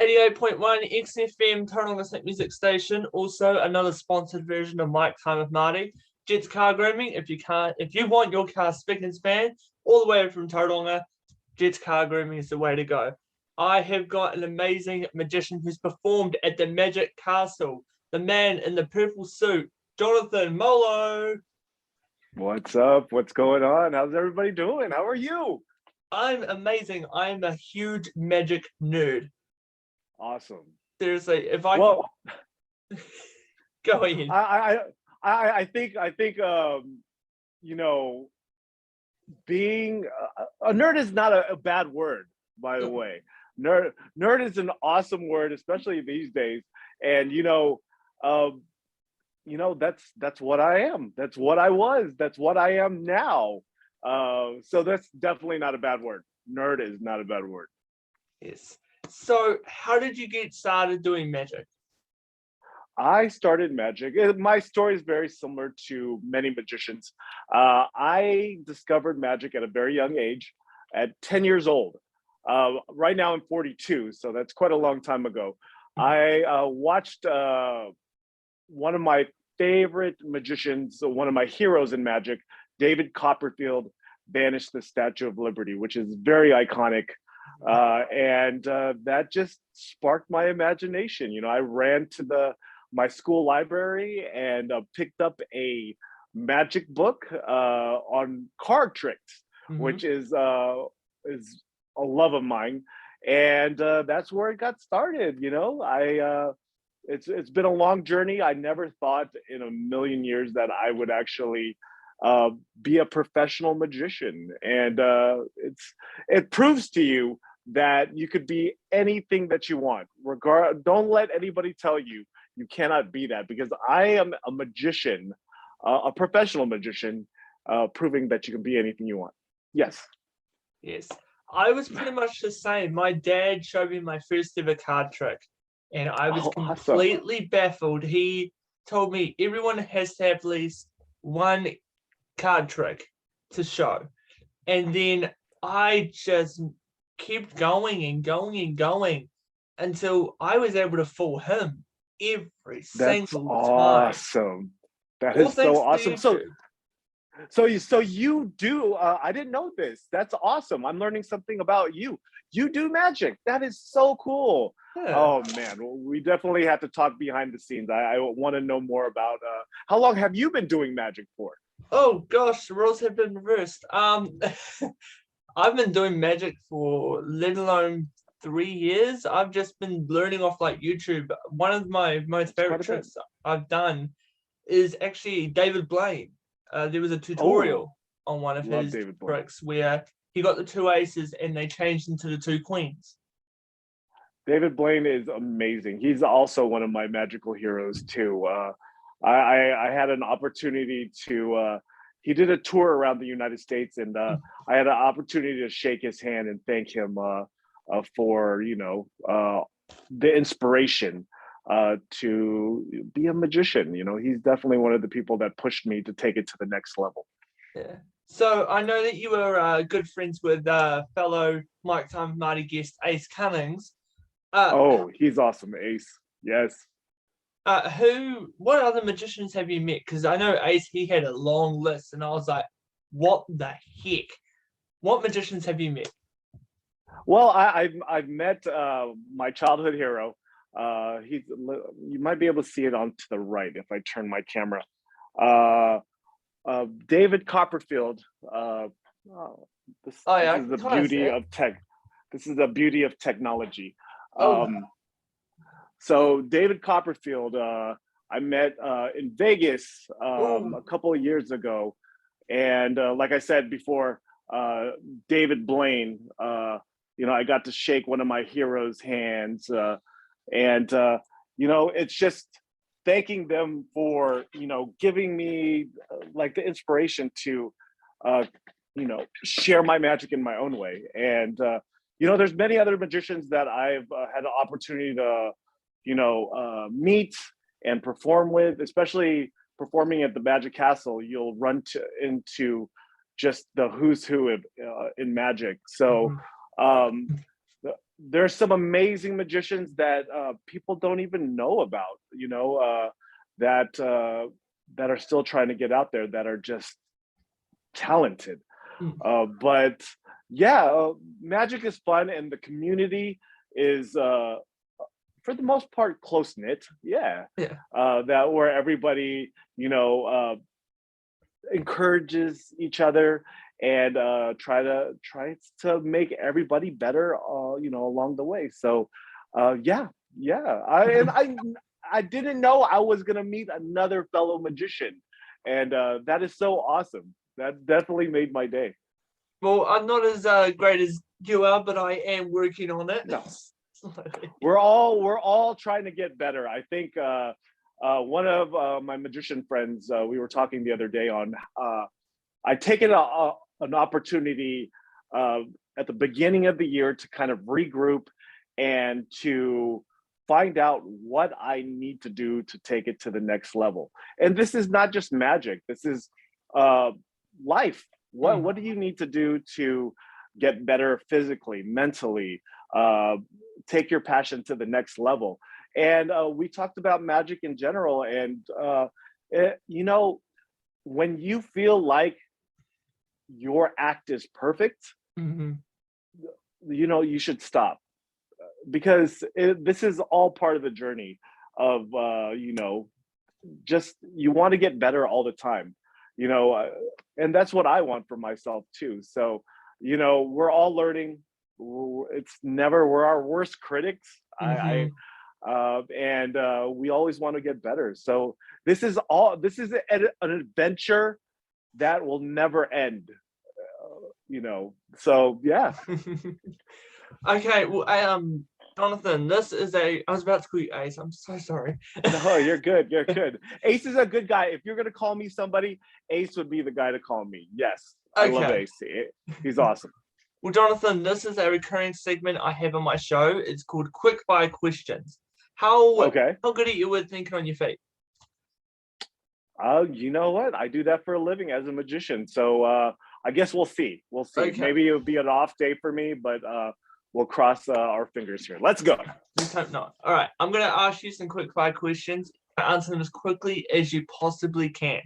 88.1 XFM Total Listening Music Station. Also, another sponsored version of Mike Time with Marty. Jet's Car Grooming. If you want your car spick and span all the way from Tauranga, Jet's Car Grooming is the way to go. I have got an amazing magician who's performed at the Magic Castle. The man in the purple suit, Jonathan Molo. What's up? What's going on? How's everybody doing? How are you? I'm amazing. I'm a huge magic nerd. Awesome. Seriously, if I well, go ahead. I think you know, being a nerd is not a bad word, by the way. Nerd is an awesome word, especially these days. And that's what I am. That's what I was. That's what I am now. So that's definitely not a bad word. Nerd is not a bad word. Yes. So how did you get started doing magic? I started magic. My story is very similar to many magicians. I discovered magic at a very young age, at 10 years old. Right now I'm 42, so that's quite a long time ago. I watched one of my favorite magicians, one of my heroes in magic, David Copperfield, banish the Statue of Liberty, which is very iconic. And that just sparked my imagination. I ran to my school library and picked up a magic book on card tricks, which is a love of mine. And that's where it got started. It's been a long journey. I never thought in a million years that I would actually be a professional magician. And it proves to you that you could be anything that you want. Don't let anybody tell you cannot be that, because I am a magician, a professional magician, proving that you can be anything you want. Yes. Yes. I was pretty much the same. My dad showed me my first ever card trick, and I was completely baffled. He told me everyone has to have at least one card trick to show. And then I just kept going and going and going until I was able to fool him every single time. Awesome. That is so awesome. So you do, I didn't know this. That's awesome. I'm learning something about you. You do magic. That is so cool. Yeah. Oh man, we definitely have to talk behind the scenes. I want to know more about, how long have you been doing magic for? Oh gosh, the roles have been reversed. I've been doing magic for let alone 3 years. I've just been learning off like YouTube. One of my most favorite tricks I've done is actually David Blaine. There was a tutorial on one of his tricks where he got the 2 aces and they changed into the 2 queens. David Blaine is amazing. He's also one of my magical heroes too. I had an opportunity to, he did a tour around the United States, and I had an opportunity to shake his hand and thank him for, the inspiration to be a magician. He's definitely one of the people that pushed me to take it to the next level. Yeah. So I know that you were good friends with fellow Mike Time Marty guest Ace Cummings. He's awesome, Ace. Yes. What other magicians have you met? Because I know Ace, he had a long list, and I was like, what the heck? What magicians have you met? Well, I've met my childhood hero. You might be able to see it on to the right if I turn my camera. David Copperfield. This is the beauty of tech. This is the beauty of technology. So David Copperfield, I met in Vegas a couple of years ago, and like I said before, David Blaine. I got to shake one of my heroes' hands, and it's just thanking them for giving me like the inspiration to share my magic in my own way. And there's many other magicians that I've had the opportunity to meet and perform with, especially performing at the Magic Castle. You'll run into just the who's who in magic. So there's some amazing magicians that people don't even know about, that are still trying to get out there, that are just talented. But yeah, magic is fun, and the community is for the most part close knit. Yeah. That where everybody, encourages each other and try to make everybody better, along the way. So yeah. I didn't know I was gonna meet another fellow magician, and that is so awesome. That definitely made my day. Well, I'm not as great as you are, but I am working on it. No. We're all trying to get better. I think one of my magician friends, we were talking the other day on, I taken an opportunity at the beginning of the year to kind of regroup and to find out what I need to do to take it to the next level. And this is not just magic. This is life. What do you need to do to get better physically, mentally, take your passion to the next level? And we talked about magic in general. And, when you feel like your act is perfect, you should stop, because this is all part of the journey of, just you want to get better all the time, and that's what I want for myself too. So, we're all learning. We're our worst critics. And we always want to get better. So this is an adventure that will never end, so yeah. Okay, well, Jonathan, I was about to call you Ace. I'm so sorry. No, you're good. You're good. Ace is a good guy. If you're going to call me somebody, Ace would be the guy to call me. Yes. I love Ace. He's awesome. Well, Jonathan, this is a recurring segment I have on my show. It's called Quick Fire Questions. How good are you with thinking on your feet? You know what? I do that for a living as a magician. So I guess we'll see. We'll see. Okay. Maybe it'll be an off day for me, but we'll cross our fingers here. Let's go. Let's hope not. All right. I'm going to ask you some quick fire questions. Answer them as quickly as you possibly can.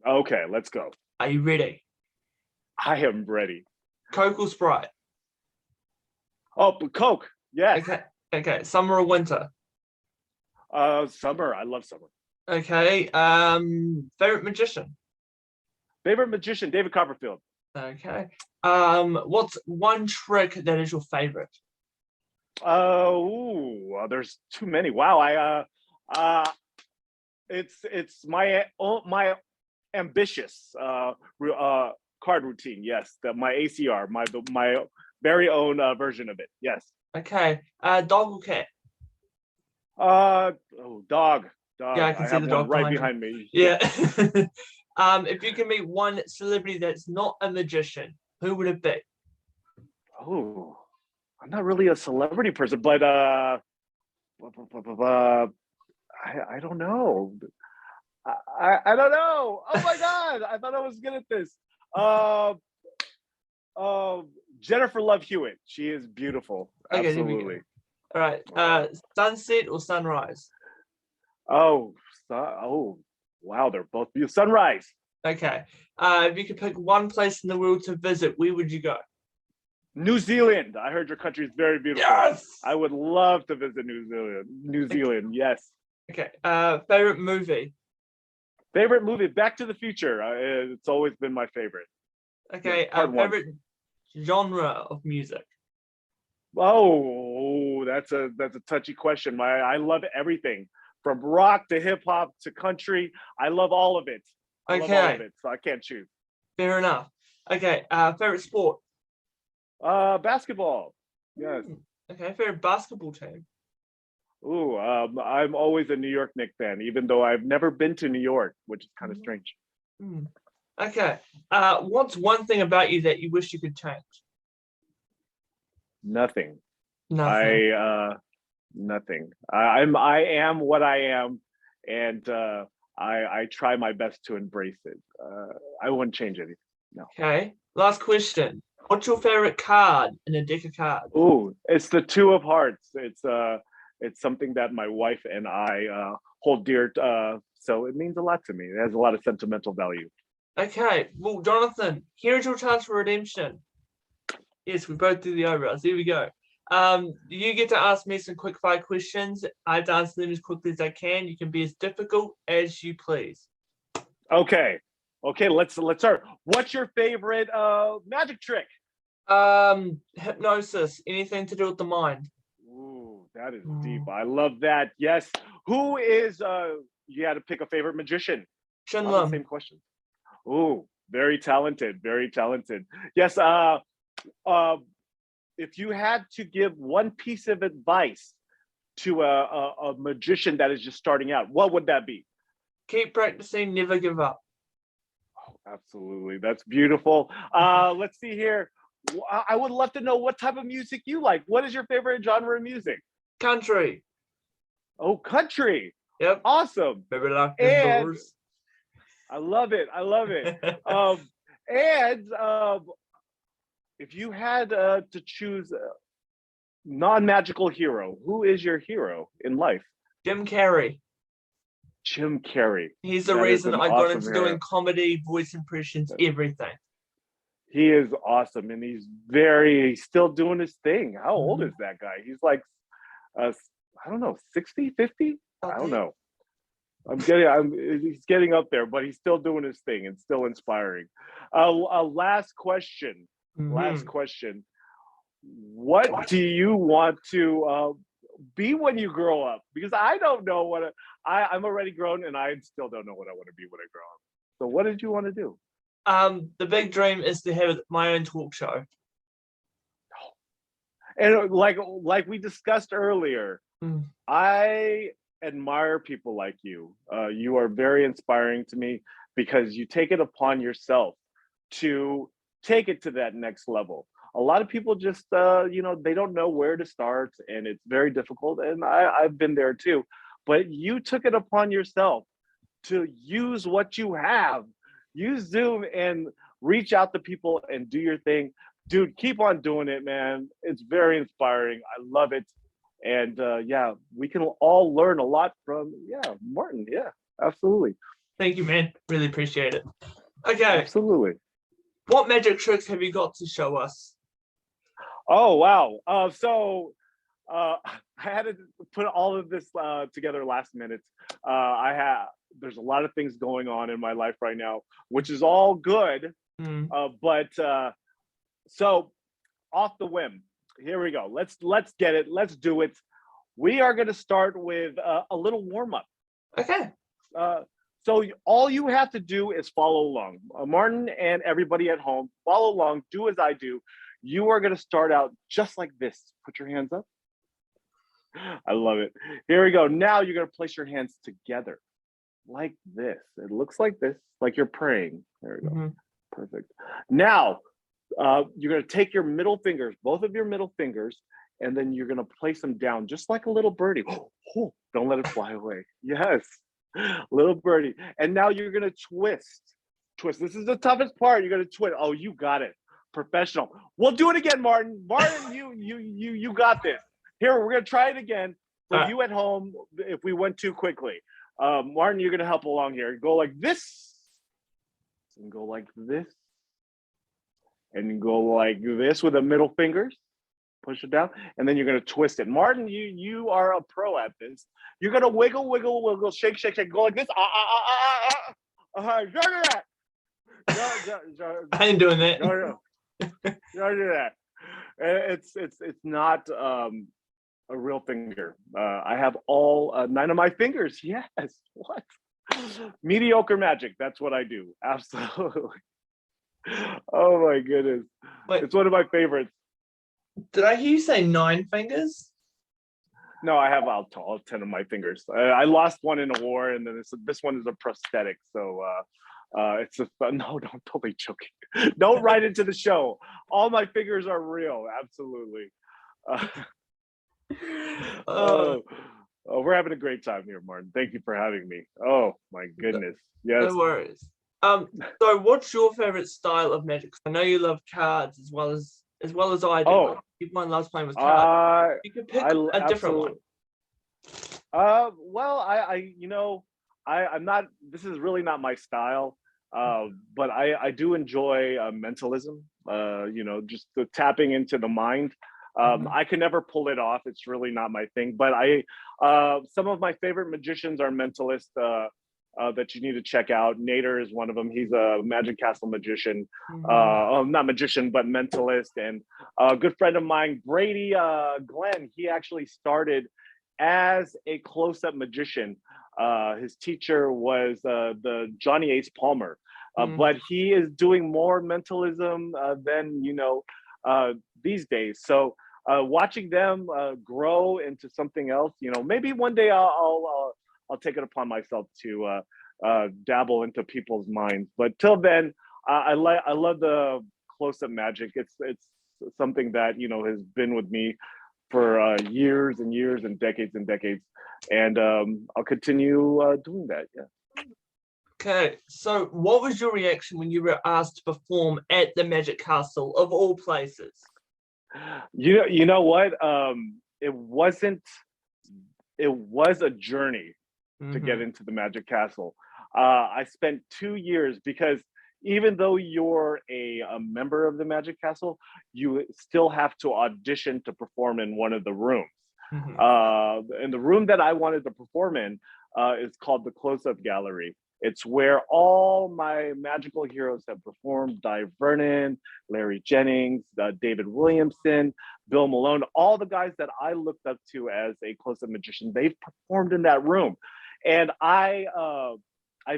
Okay, let's go. Are you ready? I am ready. Coke or Sprite? Oh, Coke. Yes. Okay. Summer or winter? Summer. I love summer. Okay. Favorite magician? Favorite magician, David Copperfield. Okay. What's one trick that is your favorite? There's too many. Wow. It's my ambitious card routine. Yes, my ACR, my very own version of it. Yes. Okay. Dog or cat? Dog. Yeah, I can see the dog right behind me. Yeah. If you can meet one celebrity that's not a magician, who would it be? Oh, I'm not really a celebrity person, but I don't know. I don't know. Oh my God, I thought I was good at this. Jennifer Love Hewitt. She is beautiful. Okay, absolutely. All right. Sunset or sunrise? Oh, wow, they're both beautiful. Sunrise. Okay. If you could pick one place in the world to visit, where would you go? New Zealand. I heard your country is very beautiful. Yes. I would love to visit New Zealand. New Zealand, yes. Okay. Favorite movie? Favorite movie? Back to the Future. It's always been my favorite. Okay. Favorite genre of music? Oh, that's a touchy question. I love everything. From rock to hip hop to country, I love all of it. I love all of it, so I can't choose. Fair enough. Okay, favorite sport? Basketball. Yes. Okay, favorite basketball team? I'm always a New York Knicks fan, even though I've never been to New York, which is kind of strange. Okay. What's one thing about you that you wish you could change? Nothing. Nothing. Nothing. I am what I am, and I try my best to embrace it. I wouldn't change anything. No. Okay. Last question. What's your favorite card in a deck of cards? Ooh, it's the Two of Hearts. It's something that my wife and I hold dear. So it means a lot to me. It has a lot of sentimental value. Okay, well, Jonathan, here is your chance for redemption. Yes, we both do the eyebrows. Here we go. You get to ask me some quick fire questions. I have to answer them as quickly as I can. You can be as difficult as you please. Okay. Let's start. What's your favorite magic trick? Hypnosis. Anything to do with the mind. Ooh, that is deep. I love that. Yes. Who is you had to pick a favorite magician? Shinlam. Same question. Ooh, very talented, very talented. Yes, if you had to give one piece of advice to a magician that is just starting out, what would that be? Keep practicing, never give up. Oh, absolutely. That's beautiful. Let's see here. I would love to know what type of music you like. What is your favorite genre of music? Country. Oh, country. Yep. Awesome. Baby lock and doors. I love it. I love it. If you had to choose a non-magical hero, who is your hero in life? Jim Carrey. Jim Carrey. He's the reason I got into doing comedy, voice impressions, everything. He is awesome, and he's still doing his thing. How old is that guy? He's like, I don't know, 60, 50? I don't know. He's getting up there, but he's still doing his thing and still inspiring. Last question. Last question. What do you want to be when you grow up? Because I don't know what I'm already grown, and I still don't know what I want to be when I grow up. So what did you want to do? The big dream is to have my own talk show. And like we discussed earlier, I admire people like you. You are very inspiring to me because you take it upon yourself to take it to that next level. A lot of people just, they don't know where to start, and it's very difficult. And I've been there too. But you took it upon yourself to use what you have. Use Zoom and reach out to people and do your thing. Dude, keep on doing it, man. It's very inspiring. I love it. And we can all learn a lot from, Martin. Yeah, absolutely. Thank you, man. Really appreciate it. Okay. Absolutely. What magic tricks have you got to show us? Oh, wow. I had to put all of this together last minute. There's a lot of things going on in my life right now, which is all good. So off the whim, here we go. Let's get it. Let's do it. We are going to start with a little warm up. Okay. So all you have to do is follow along. Martin and everybody at home, follow along. Do as I do. You are going to start out just like this. Put your hands up. I love it. Here we go. Now you're going to place your hands together like this. It looks like this, like you're praying. There we go. Perfect. Now, you're going to take your middle fingers, both of your middle fingers, and then you're going to place them down just like a little birdie. Oh, don't let it fly away. Yes, little birdie. And now you're going to twist. This is the toughest part. You're going to twist. Oh, you got it. Professional. We'll do it again, Martin. Martin, you got this. Here, we're going to try it again. For you at home, if we went too quickly. Martin, you're going to help along here. Go like this. And go like this. And go like this with the middle fingers. Push it down. And then you're going to twist it. Martin, you are a pro at this. You're going to wiggle, shake. Go like this. I ain't doing that. No. Don't do that. It's not a real finger. I have all 9 of my fingers. Yes. What? Mediocre magic. That's what I do. Absolutely. Oh my goodness. Wait, it's one of my favorites. Did I hear you say 9 fingers? No, I have all 10 of my fingers. I lost one in a war, and then this one is a prosthetic. So it's no, don't totally joking. Don't write into the show. All my fingers are real. Absolutely. We're having a great time here, Martin. Thank you for having me. Oh my goodness. Yes. No worries. So what's your favorite style of magic? I know you love cards as well as I do. Oh, Everyone loves playing with cards. uh, You could pick a different one. absolutely. Well, I'm not. This is really not my style. But I do enjoy mentalism. Just the tapping into the mind. I can never pull it off. It's really not my thing. But some of my favorite magicians are mentalists. That you need to check out. Nader is one of them. He's a Magic Castle magician. Not magician, but mentalist. And a good friend of mine, Brady Glenn, he actually started as a close-up magician. His teacher was the Johnny Ace Palmer, but he is doing more mentalism than these days. So watching them grow into something else, maybe one day I'll take it upon myself to dabble into people's minds. But till then, I love the close-up magic. It's something that has been with me for years and years and decades, and I'll continue doing that. Yeah. Okay, so what was your reaction when you were asked to perform at the Magic Castle of all places? You know what? It wasn't. It was a journey to get into the Magic Castle. I spent 2 years because even though you're a member of the Magic Castle, you still have to audition to perform in one of the rooms. And the room that I wanted to perform in is called the Close-Up Gallery. It's where all my magical heroes have performed: Di Vernon, Larry Jennings, David Williamson, Bill Malone, all the guys that I looked up to as a close-up magician. They've performed in that room. And I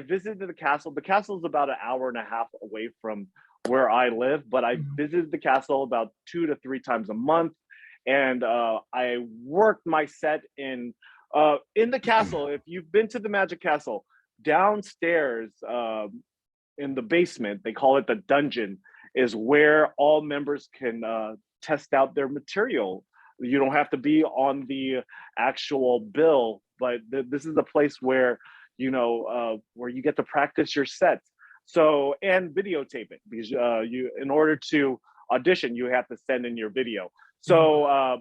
visited the castle. The castle is about an hour and a half away from where I live, but I visited the castle about 2 to 3 times a month. And I worked my set in the castle. If you've been to the Magic Castle, downstairs in the basement, they call it the dungeon, is where all members can test out their material. You don't have to be on the actual bill, but this is the place where where you get to practice your sets. So, and videotape it, because in order to audition, you have to send in your video. So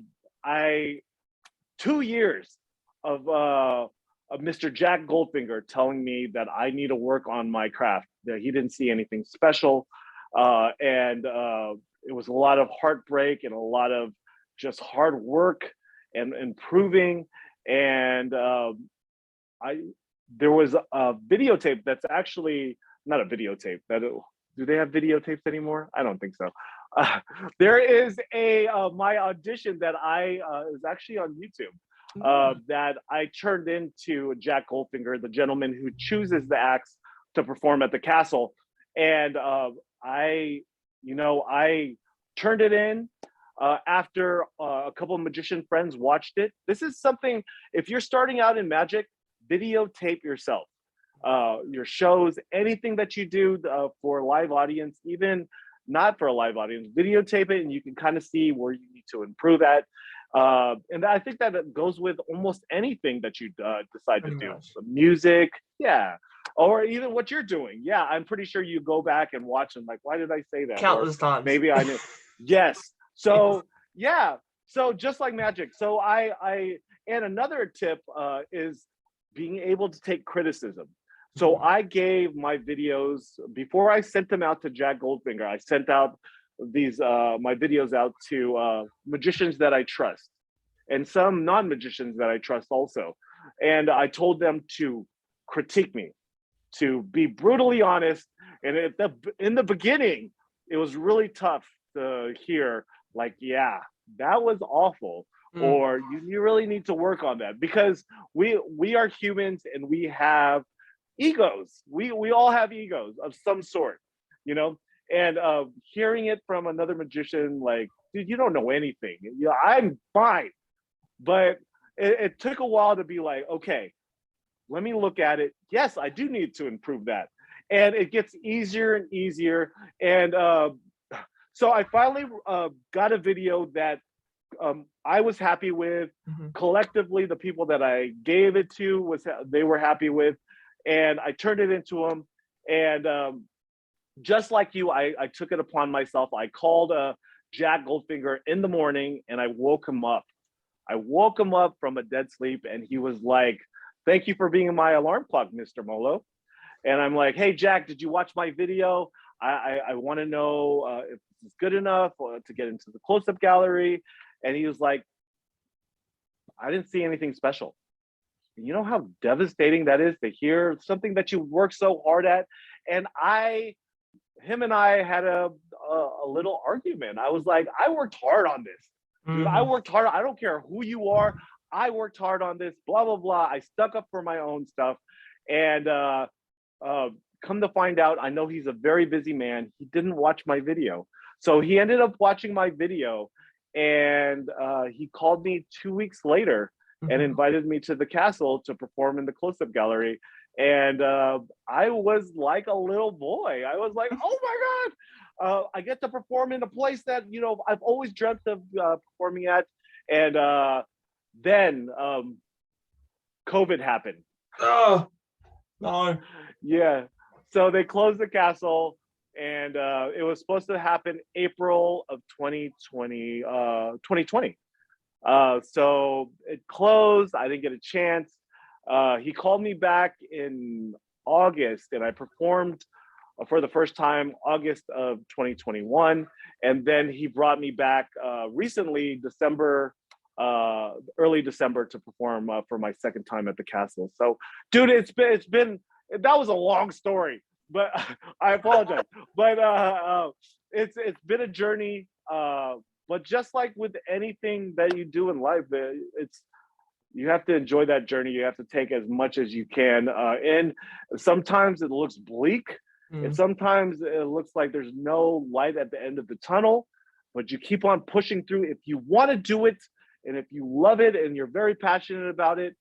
2 years of Mr. Jack Goldfinger telling me that I need to work on my craft, that he didn't see anything special. And it was a lot of heartbreak and a lot of just hard work and improving. And there was a videotape that's actually not a videotape. Do they have videotapes anymore? I don't think so. There is my audition that is actually on YouTube. That I turned into Jack Goldfinger, the gentleman who chooses the acts to perform at the castle. And I turned it in after a couple of magician friends watched it. This is something, if you're starting out in magic, videotape yourself. Your shows, anything that you do for a live audience, even not for a live audience, videotape it, and you can kind of see where you need to improve at. And I think that it goes with almost anything that you decide to do. So music, yeah, or even what you're doing. Yeah, I'm pretty sure you go back and watch and like, why did I say that? Countless times. Maybe I knew. Yes. So yeah. So just like magic. So and another tip is being able to take criticism. So I gave my videos, before I sent them out to Jack Goldfinger, I sent out these my videos out to magicians that I trust, and some non-magicians that I trust also. And I told them to critique me, to be brutally honest. And in the beginning, it was really tough to hear, like, yeah, that was awful. Or you really need to work on that, because we are humans and we have egos. We all have egos of some sort, and hearing it from another magician, like, dude, you don't know anything. I'm fine. But it took a while to be like, okay, let me look at it. Yes, I do need to improve that. And it gets easier and easier. And so I finally got a video that I was happy with. Collectively, the people that I gave it to they were happy with, and I turned it into them. And just like you, I took it upon myself. I called Jack Goldfinger in the morning and I woke him up. I woke him up from a dead sleep and he was like, "Thank you for being my alarm clock, Mr. Molo." And I'm like, "Hey, Jack, did you watch my video? I want to know if it's good enough to get into the close-up gallery." And he was like, "I didn't see anything special." You know how devastating that is to hear something that you work so hard at. And him and I had a little argument. I was like, "I worked hard on this, dude. I worked hard. I don't care who you are. I worked hard on this, blah, blah, blah." I stuck up for my own stuff. And come to find out, I know he's a very busy man. He didn't watch my video. So he ended up watching my video and he called me 2 weeks later and invited me to the castle to perform in the close-up gallery. And I was like a little boy. I was like, "Oh my God, I get to perform in a place that, you know, I've always dreamt of performing at." And then COVID happened. Oh, no. Yeah. So they closed the castle and it was supposed to happen April of 2020. So it closed. I didn't get a chance. He called me back in August and I performed for the first time August of 2021. And then he brought me back recently, early December, to perform for my second time at the castle. So, dude, it's been that was a long story, but I apologize. But it's been a journey. But just like with anything that you do in life, you have to enjoy that journey. You have to take as much as you can. And sometimes it looks bleak, and sometimes it looks like there's no light at the end of the tunnel. But you keep on pushing through. If you want to do it, and if you love it, and you're very passionate about it,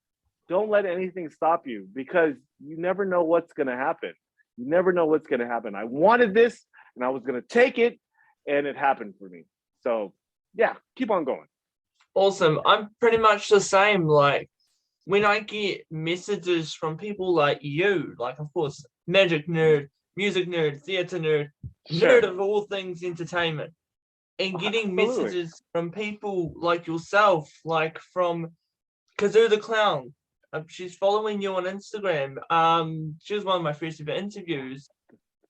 don't let anything stop you, because you never know what's going to happen. You never know what's going to happen. I wanted this and I was going to take it, and it happened for me. So yeah, keep on going. Awesome. I'm pretty much the same. Like when I get messages from people like you, like of course, magic nerd, music nerd, theater nerd, nerd of all things entertainment, and getting messages from people like yourself, like from Kazoo the Clown. She's following you on Instagram. She was one of my first ever interviews.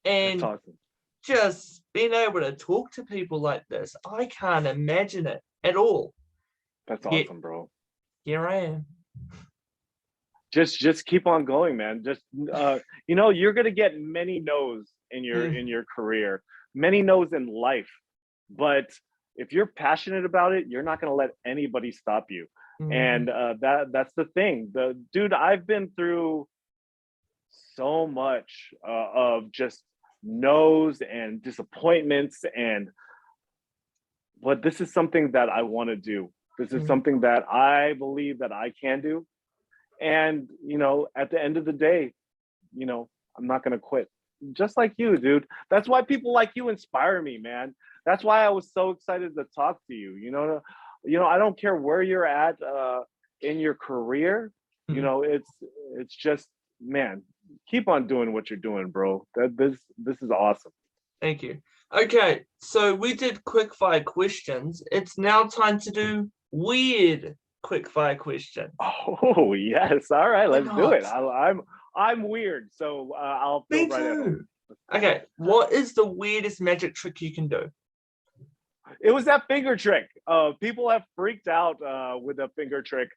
And that's awesome. Just being able to talk to people like this, I can't imagine it at all. That's awesome, bro. Here I am. Just keep on going, man. Just you know, you're gonna get many no's in your career, many no's in life. But if you're passionate about it, you're not gonna let anybody stop you. And that's the thing. Dude, I've been through so much of just no's and disappointments, but this is something that I want to do. This is something that I believe that I can do. And, you know, at the end of the day, you know, I'm not going to quit. Just like you, dude. That's why people like you inspire me, man. That's why I was so excited to talk to you. You know, I don't care where you're at in your career. You know, it's just, man, keep on doing what you're doing, bro. This is awesome. Thank you. Okay, so we did quickfire questions. It's now time to do weird quickfire questions. Oh yes, all right, let's do it. I'm weird, so I'll feel Me right at too. home. Okay, what is the weirdest magic trick you can do? It was that finger trick. People have freaked out with a finger trick,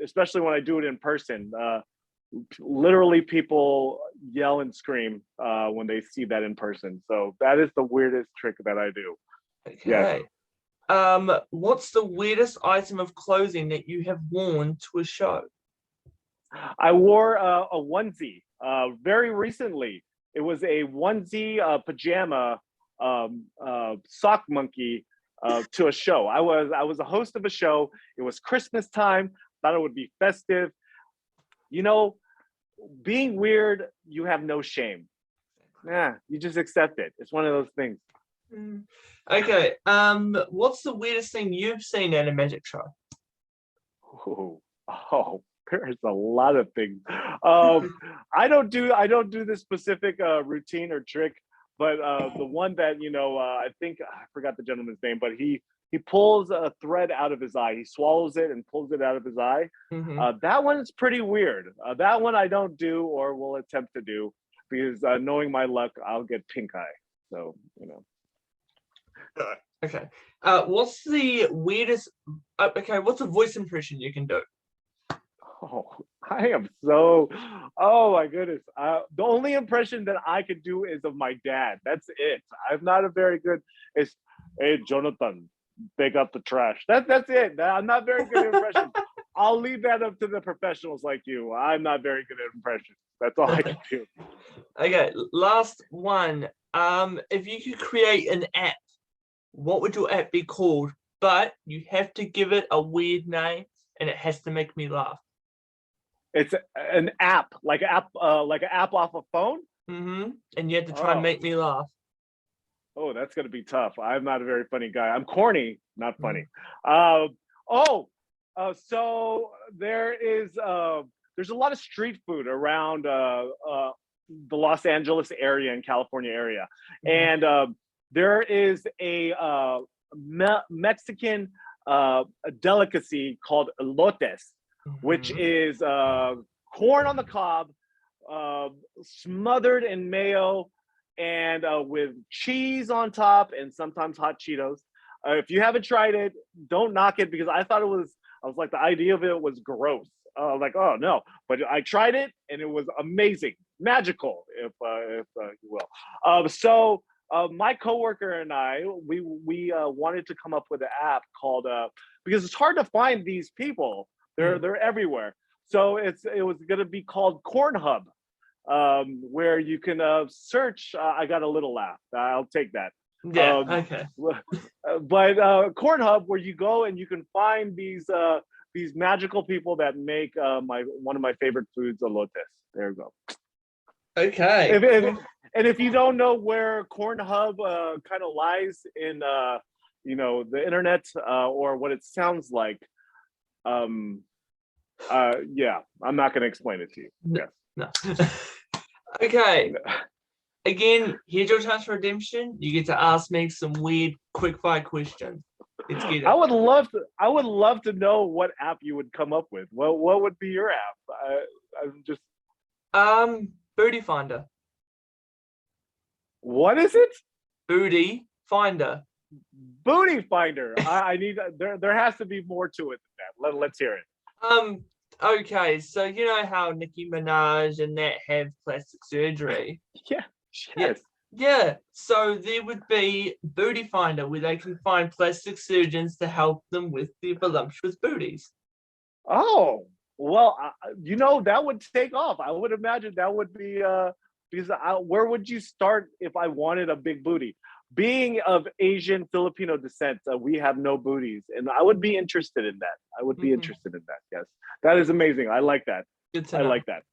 especially when I do it in person. Literally, people yell and scream when they see that in person. So that is the weirdest trick that I do. Okay. Yes. What's the weirdest item of clothing that you have worn to a show? I wore a onesie very recently. It was a onesie pajama sock monkey to a show. I was a host of a show. It was Christmas time. Thought it would be festive. You know, being weird, you have no shame. Yeah, you just accept it. It's one of those things. Okay. What's the weirdest thing you've seen at a magic show? Oh, There's a lot of things. I don't do this specific routine or trick, but the one that I think I forgot the gentleman's name, but he pulls a thread out of his eye. He swallows it and pulls it out of his eye. That one is pretty weird. That one I don't do or will attempt to do because knowing my luck, I'll get pink eye. So Okay. What's the weirdest? Okay, what's a voice impression you can do? Oh, I am so. Oh my goodness. The only impression that I could do is of my dad. That's it. I'm not a very good. It's hey Jonathan, pick up the trash. That's it. I'm not very good at impressions. I'll leave that up to the professionals like you. I'm not very good at impressions. That's all I can do. Okay, last one. If you could create an app, what would your app be called? But you have to give it a weird name, and it has to make me laugh. It's an app, like an app off a phone. And you have to try and make me laugh. Oh, that's gonna be tough. I'm not a very funny guy. I'm corny, not funny. So there's a lot of street food around the Los Angeles area and California area, and there is a Mexican delicacy called elotes, which is corn on the cob, smothered in mayo and with cheese on top and sometimes hot Cheetos. If you haven't tried it, don't knock it because I was like, the idea of it was gross. Like, oh no, but I tried it and it was amazing, magical, if you will. So my coworker and I, we wanted to come up with an app called because it's hard to find these people. They're everywhere. So it was going to be called Corn Hub, where you can search. I got a little laugh. I'll take that. Yeah. Okay. But Corn Hub, where you go and you can find these magical people that make one of my favorite foods, elotes. There you go. Okay. And if you don't know where Corn Hub kind of lies in the internet or what it sounds like, yeah, I'm not going to explain it to you. No. Okay. Again, here's your chance for redemption. You get to ask me some weird quick fire questions. Let's get it. I would love to know what app you would come up with. Well, what would be your app? I'm just Booty Finder. What is it? Booty Finder. Booty Finder. I need there has to be more to it than that. Let's hear it. Okay, so you know how Nicki Minaj and that have plastic surgery? Yeah. Yes. Yeah. So there would be Booty Finder where they can find plastic surgeons to help them with their voluptuous booties. Oh, well, that would take off. I would imagine that would be because where would you start if I wanted a big booty? Being of Asian Filipino descent, we have no booties, and I would be interested in that. I would be interested in that. Yes, that is amazing. I like that. Good to know. I like that.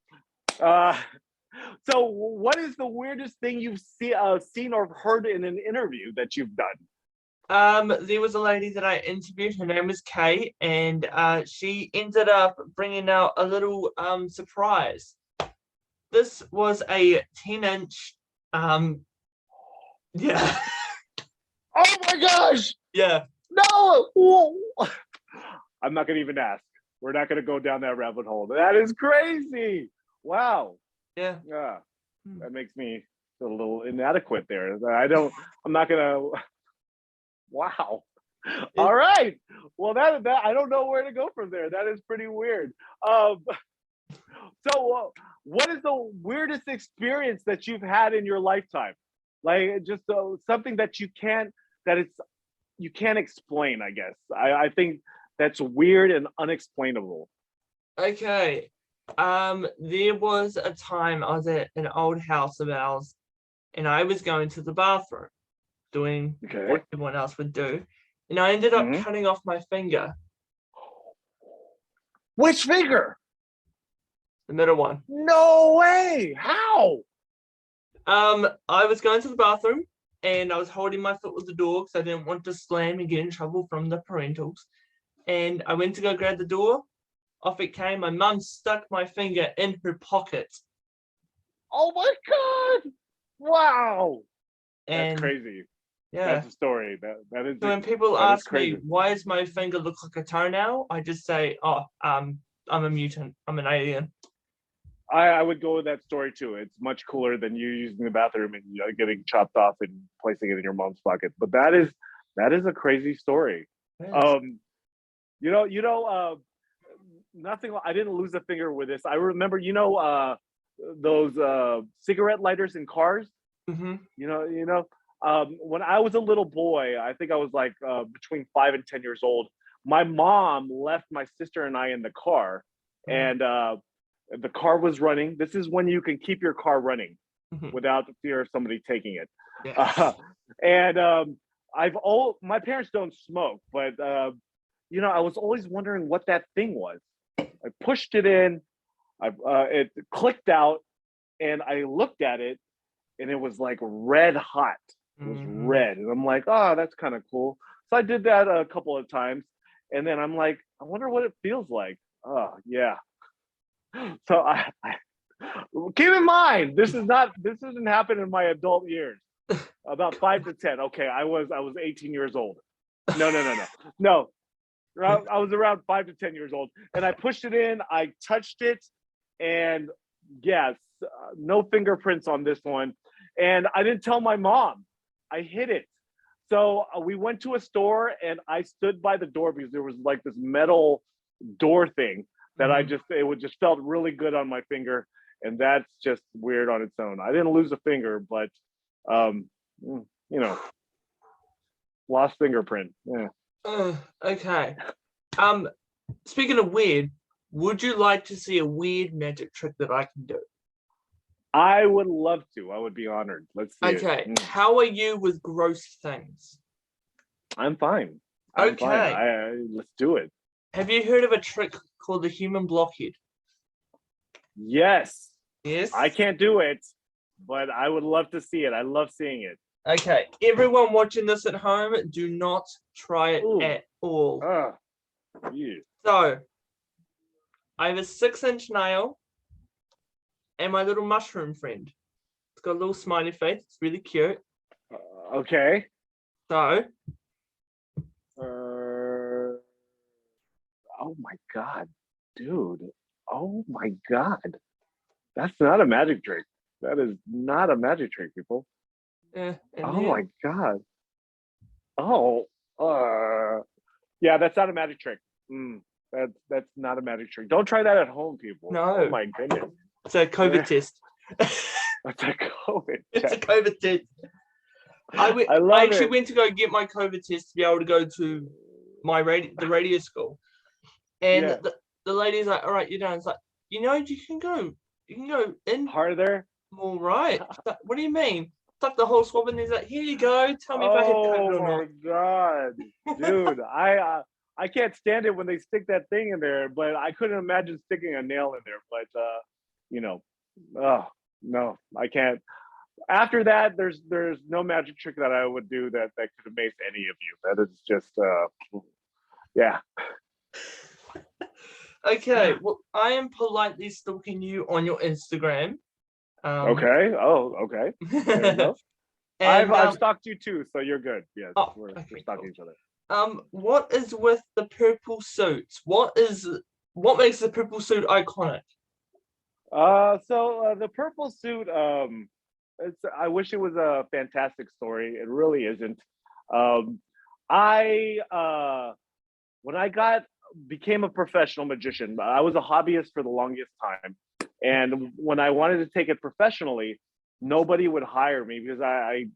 So, what is the weirdest thing you've seen or heard in an interview that you've done? There was a lady that I interviewed. Her name was Kay, and she ended up bringing out a little surprise. This was a 10-inch. Yeah. Oh my gosh! Yeah. No! Whoa. I'm not gonna even ask. We're not gonna go down that rabbit hole. That is crazy. Wow. Yeah. Yeah. That makes me feel a little inadequate there. I'm not gonna. Wow. All right. Well, that I don't know where to go from there. That is pretty weird. So, what is the weirdest experience that you've had in your lifetime? Like just something that you can't explain. I guess I think that's weird and unexplainable. Okay. There was a time I was at an old house of ours, and I was going to the bathroom, doing what everyone else would do, and I ended up cutting off my finger. Which finger? The middle one. No way! How? I was going to the bathroom, and I was holding my foot with the door because I didn't want to slam and get in trouble from the parentals. And I went to go grab the door, off it came. My mum stuck my finger in her pocket. Oh my God! Wow, And that's crazy. yeah. That's a story. That is. So when people that is ask crazy. me why does my finger look like a toenail, I just say, "Oh, I'm a mutant. I'm an alien." I would go with that story too. It's much cooler than you using the bathroom and getting chopped off and placing it in your mom's pocket. But that is a crazy story. Yes. Nothing. I didn't lose a finger with this. I remember, those cigarette lighters in cars. Mm-hmm. When I was a little boy, I think I was like between 5 and 10 years old. My mom left my sister and I in the car, and the car was running. This is when you can keep your car running without the fear of somebody taking it. Yes. My parents don't smoke, but I was always wondering what that thing was. I pushed it in, it clicked out, and I looked at it, and it was like red hot. It was red, and I'm like, oh, that's kind of cool. So I did that a couple of times, and then I'm like, I wonder what it feels like. Oh yeah. So I keep in mind, this doesn't happen in my adult years. About 5 to 10. Okay, I was 18 years old. No. I was around 5 to 10 years old, and I pushed it in. I touched it, and yes, no fingerprints on this one. And I didn't tell my mom. I hid it. So we went to a store, and I stood by the door because there was like this metal door thing that it just felt really good on my finger, and that's just weird on its own. I didn't lose a finger, but lost fingerprint. Yeah. Okay. Speaking of weird, would you like to see a weird magic trick that I can do? I would love to. I would be honored. Let's see. Okay. How are you with gross things? I'm fine. Okay. Let's do it. Have you heard of a trick called the human blockhead? Yes. Yes. I can't do it, but I would love to see it. I love seeing it. Okay. Everyone watching this at home, do not try it at all. Yeah. So, I have a 6-inch nail and my little mushroom friend. It's got a little smiley face. It's really cute. Okay. So. Oh my God, dude. Oh my God. That's not a magic trick. That is not a magic trick, people. Yeah. My God. Oh. Yeah, that's not a magic trick. That's not a magic trick. Don't try that at home, people. No. Oh my goodness. It's a COVID test. That's a COVID test. It's a COVID test. I actually went to go get my COVID test to be able to go to the radio school. And the lady's like, all right, you're done. It's like, you can go in harder. All right. Like, what do you mean? Stuck the whole swab in there. He's like, here you go. Tell me if I had COVID or not. Oh my God. Dude, I can't stand it when they stick that thing in there, but I couldn't imagine sticking a nail in there. But no, I can't. After that, there's no magic trick that I would do that could amaze any of you. That is just yeah. Okay, well, I am politely stalking you on your Instagram. Okay. Oh, okay. There you go. And, I've stalked you too, so you're good. Yes, we're stalking each other. What is with the purple suits? What makes the purple suit iconic? So the purple suit, I wish it was a fantastic story. It really isn't. When I became a professional magician, I was a hobbyist for the longest time. And when I wanted to take it professionally, nobody would hire me because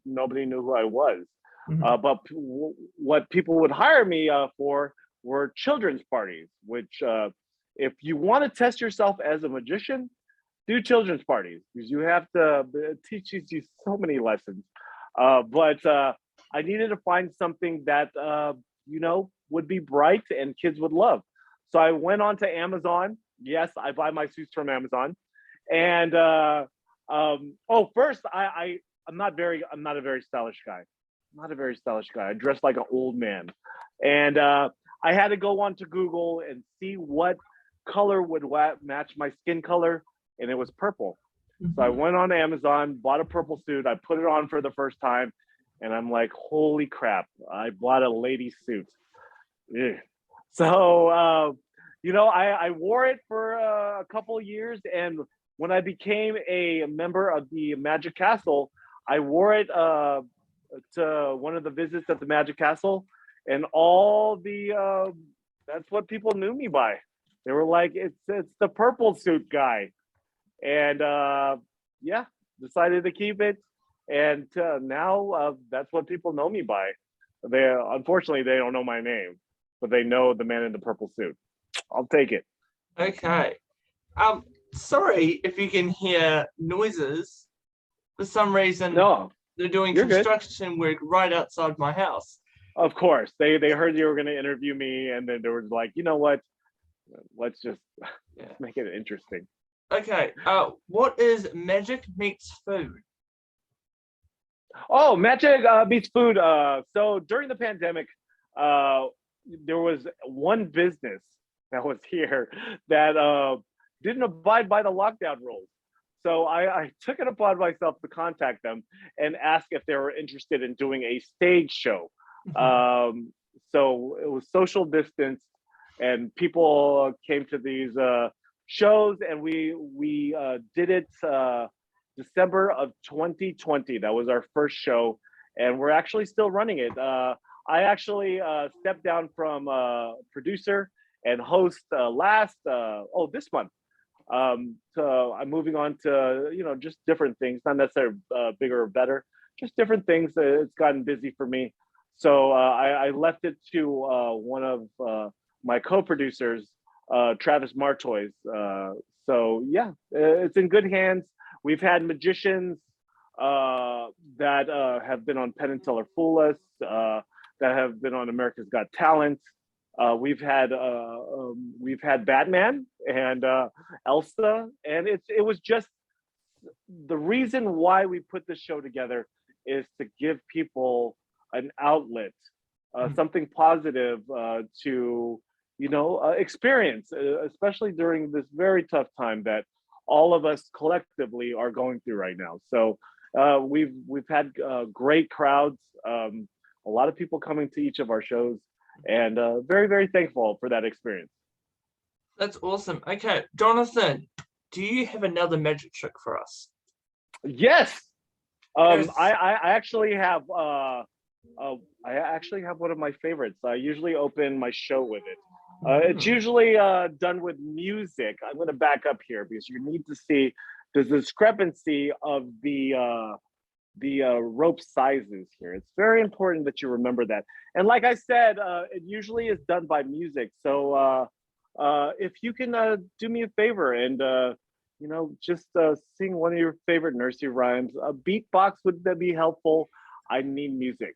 nobody knew who I was. But what people would hire me for were children's parties, which if you want to test yourself as a magician, do children's parties because you have to teach you so many lessons. But I needed to find something that, would be bright and kids would love. So I went on to Amazon. Yes, I buy my suits from Amazon. And first, I'm not a very stylish guy. I'm not a very stylish guy. I dress like an old man. And I had to go onto Google and see what color would match my skin color, and it was purple. So I Mhm. went on Amazon, bought a purple suit. I put it on for the first time, and I'm like, holy crap! I bought a lady suit. Ugh. So I wore it for a couple of years, and when I became a member of the Magic Castle, I wore it to one of the visits at the Magic Castle, and all the that's what people knew me by. They were like, "It's the purple suit guy," and yeah, decided to keep it, and now that's what people know me by. They unfortunately they don't know my name, but they know the man in the purple suit. I'll take it. Okay. Sorry if you can hear noises. For some reason, No, they're doing you're good. construction work right outside my house. Of course, they heard you were going to interview me, and then they were like, you know what? Let's just Yeah. make it interesting. Okay. What is magic meets food? Oh, magic beats food. So during the pandemic, uh, there was one business that was here that didn't abide by the lockdown rules. So I took it upon myself to contact them and ask if they were interested in doing a stage show. Mhm. So it was social distance, and people came to these shows, and we did it December of 2020. That was our first show, and we're actually still running it. I actually stepped down from producer and host this month. So I'm moving on to just different things, not necessarily bigger or better, just different things. It's gotten busy for me, so I left it to one of my co-producers, Travis Martoys. So yeah, it's in good hands. We've had magicians that have been on Penn and Teller Fool Us, that have been on America's Got Talent. We've had Batman and Elsa, and it was just the reason why we put this show together is to give people an outlet, Mhm. something positive to experience, especially during this very tough time that all of us collectively are going through right now. So we've had great crowds, a lot of people coming to each of our shows, and very very thankful for that experience. That's awesome. Okay, Jonathan, do you have another magic trick for us? Yes. Yes. I actually have one of my favorites. I usually open my show with it. It's Mhm. usually done with music. I'm going to back up here because you need to see the discrepancy of the rope sizes here. It's very important that you remember that. And like I said, it usually is done by music. So if you can do me a favor and just sing one of your favorite nursery rhymes, a beatbox would that be helpful? I need music.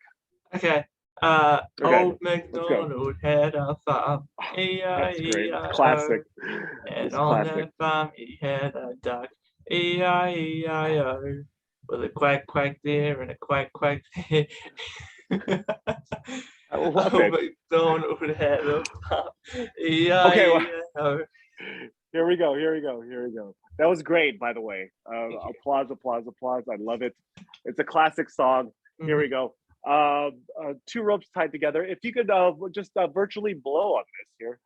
Okay. Okay, Old let's go. MacDonald had a farm, That's great. E-I-E-I-O. Classic. And It's on classic. that farm he had a duck, E-I-E-I-O. With a quack quack there and a quack quack there. I love Old it. MacDonald had a farm, Okay, well, E-I-E-I-O. here we go. Here we go. Here we go. That was great, by the way. Thank you. Applause, applause, applause. I love it. It's a classic song. Here we Mhm. go. Two ropes tied together. If you could just virtually blow on this here.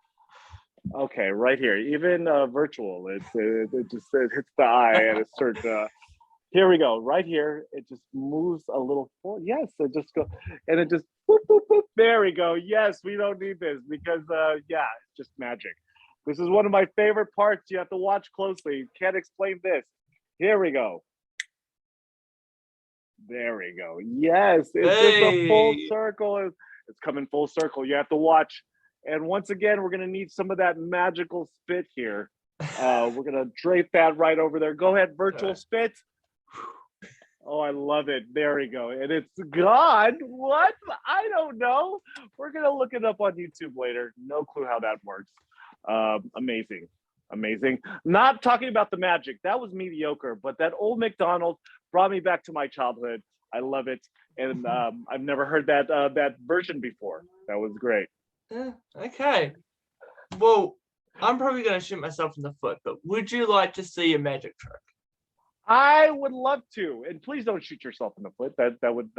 Okay, right here. Even virtual, it hits the eye and it starts. Here we go. Right here, it just moves a little forward. Yes, it just go, and it just boop boop boop. There we go. Yes, we don't need this because yeah, it's just magic. This is one of my favorite parts. You have to watch closely. Can't explain this. Here we go. There we go. Yes, it's just a full Hey. circle. It's coming full circle. You have to watch. And once again, we're gonna need some of that magical spit here. We're gonna drape that right over there. Go ahead, virtual Alright. spit. Oh, I love it. There we go. And it's gone. What? I don't know. We're gonna look it up on YouTube later. No clue how that works. Amazing. Amazing. Not talking about the magic. That was mediocre, but that old McDonald brought me back to my childhood. I love it. And I've never heard that version before. That was great. Yeah, okay. Well, I'm probably going to shoot myself in the foot, but would you like to see a magic trick? I would love to, and please don't shoot yourself in the foot. That would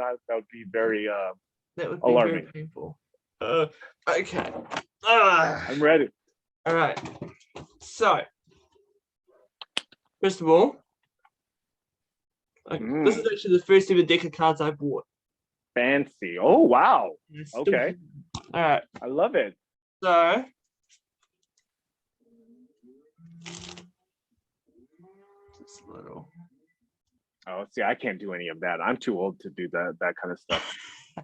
be very That would be alarming. very painful. Okay. I'm ready. All right. So, first of all, this is actually the first ever deck of cards I bought. Fancy. Oh, wow. Okay. All right. I love it. So, just a little. Oh, see, I can't do any of that. I'm too old to do that kind of stuff.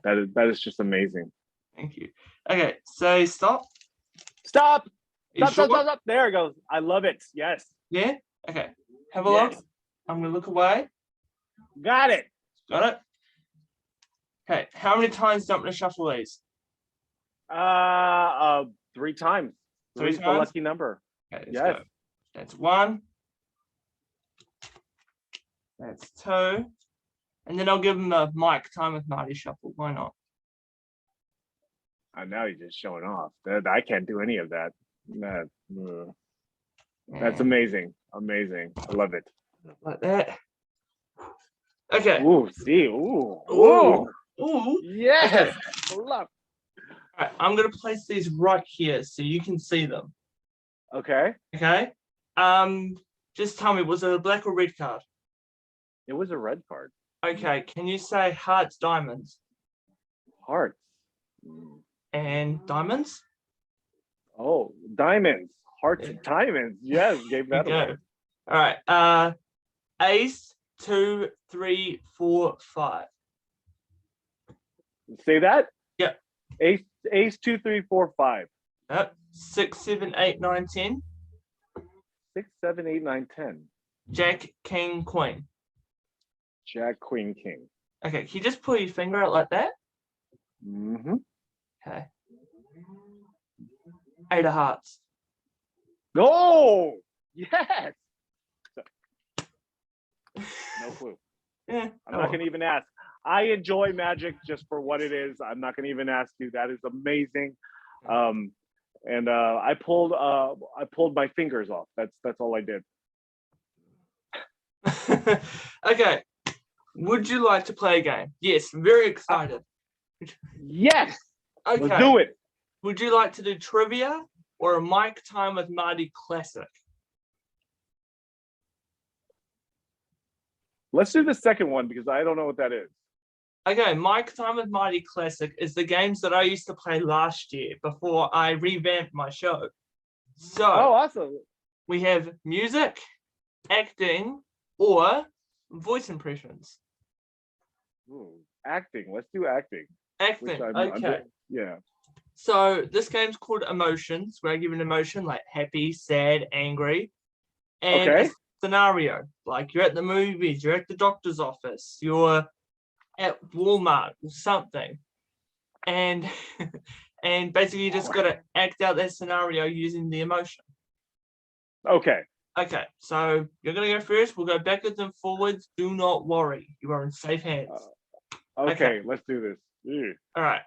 That is just amazing. Thank you. Okay, so stop. Stop. Sure? Stop. There it goes. I love it. Yes. Yeah? Okay. Have a look. I'm going to look away. Got it. Got it? Okay. How many times do I'm going to shuffle these? 3 times. 3 times? The lucky number. Okay, yes. Go. That's 1. That's 2. And then I'll give them a mic time with Marty Shuffle. Why not? Now you're just showing off. I can't do any of that. That's amazing. Amazing. I love it. Like that. Okay. Ooh, see. Ooh. Ooh. Ooh. Yes. Okay. I love. All right, I'm going to place these right here so you can see them. Okay. Okay. Just tell me, was it a black or red card? It was a red card. Okay. Can you say hearts, diamonds? Hearts. And diamonds? Oh, diamonds. Hearts and diamonds. Yes, gave that away. All right. Ace, 2, 3, 4, 5. Say that? Yep. Ace 2, 3, 4, 5. Yep. 6, 7, 8, 9, 10. 6, 7, 8, 9, 10. Jack, king, queen. Jack, queen, king. Okay, can you just pull your finger out like that? Mm-hmm. Okay. 8 of hearts. Oh, yes. No clue. Yeah. I'm not going to even ask. I enjoy magic just for what it is. I'm not going to even ask you. That is amazing. And I pulled my fingers off. That's all I did. Okay. Would you like to play a game? Yes, very excited. Yes. Okay. Let's do it. Would you like to do trivia or a mic time with Marty classic? Let's do the second one because I don't know what that is. Okay, mic time with Marty classic is the games that I used to play last year before I revamped my show. So, awesome. We have music, acting, or voice impressions. Ooh, acting. Let's do acting. Acting. Okay. Yeah. So this game's called Emotions, where I give an emotion like happy, sad, angry, and a scenario like you're at the movies, you're at the doctor's office, you're at Walmart or something, and and basically you just got to act out that scenario using the emotion. Okay. Okay, so you're gonna go first. We'll go backwards and forwards. Do not worry, you are in safe hands. Okay, let's do this. Yeah. All right,